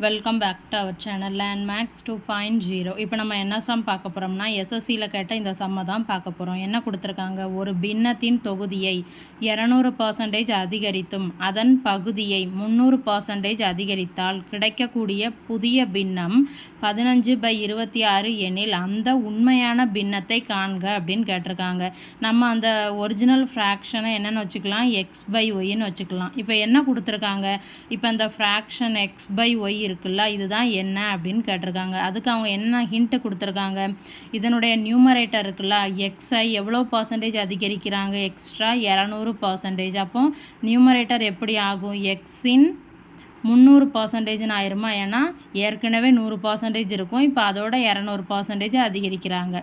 Welcome back to our channel Landmax 2.0. இப்போ நம்ம என்ன சம் பார்க்க போகிறோம்னா எஸ்எஸ்சியில் கேட்ட இந்த சம்மை தான் பார்க்க போகிறோம். என்ன கொடுத்துருக்காங்க, ஒரு பின்னத்தின் தொகுதியை 200% அதிகரித்தும் அதன் பகுதியை 300% அதிகரித்தால் கிடைக்கக்கூடிய புதிய பின்னம் 15/26 எனில் அந்த உண்மையான பின்னத்தை காண்க அப்படின்னு கேட்டிருக்காங்க. நம்ம அந்த ஒரிஜினல் ஃப்ராக்ஷனை என்னென்னு வச்சுக்கலாம், x/yன்னு வச்சுக்கலாம். இப்போ என்ன கொடுத்துருக்காங்க, இப்போ அந்த ஃப்ராக்ஷன் x/y இருக்குல்ல, இதுதான் என்ன அப்படின்னு கேட்டிருக்காங்க. அதுக்கு அவங்க என்ன ஹிண்ட்டு கொடுத்துருக்காங்க, இதனுடைய நியூமரேட்டர் இருக்குல்ல, எக்ஸை எவ்வளோ பர்சன்டேஜ் அதிகரிக்கிறாங்க, எக்ஸ்ட்ரா 200%. அப்போ நியூமரேட்டர் எப்படி ஆகும், எக்ஸின் 300%ன்னு ஆயிருமா, ஏன்னா ஏற்கனவே 100% இருக்கும், இப்போ அதோட 200% அதிகரிக்கிறாங்க.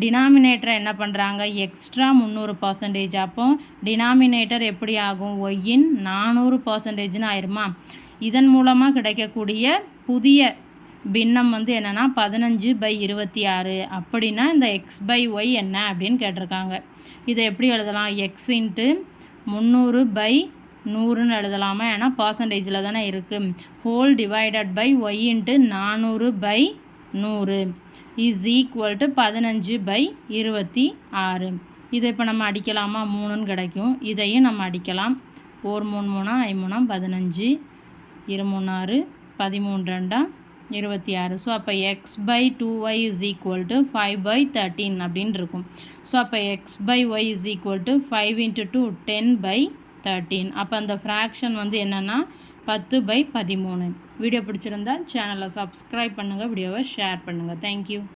டினாமினேட்டரை என்ன பண்ணுறாங்க, எக்ஸ்ட்ரா 300%. அப்போ டினாமினேட்டர் எப்படி ஆகும், ஒய்யின் 400%ன்னு ஆயிருமா. இதன் மூலமாக கிடைக்கக்கூடிய புதிய பின்னம் என்னென்னா 15/26. அப்படின்னா இந்த x/y என்ன அப்படின்னு கேட்டிருக்காங்க. இதை எப்படி எழுதலாம், x × 300/100ன்னு எழுதலாமா, ஏன்னா பர்சன்டேஜில் தானே இருக்குது. Whole divided by y × 400/100 is equal to 15/26. இதை இப்போ நம்ம அடிக்கலாமா, 3ன்னு கிடைக்கும். இதையும் நம்ம அடிக்கலாம். 1 3 3 5 3 15, 2 3 6 13 2 26. ஸோ அப்போ x/2y இஸ் ஈக்குவல் டு 5/13 அப்படின்னு இருக்கும். ஸோ அப்போ x/y இஸ் ஈக்குவல் டு 5 × 2 10/13. அப்போ அந்த ஃப்ராக்ஷன் என்னென்னா 10/13. வீடியோ பிடிச்சிருந்தா சேனலை சப்ஸ்கிரைப் பண்ணுங்கள், வீடியோவை ஷேர் பண்ணுங்கள். தேங்க்யூ.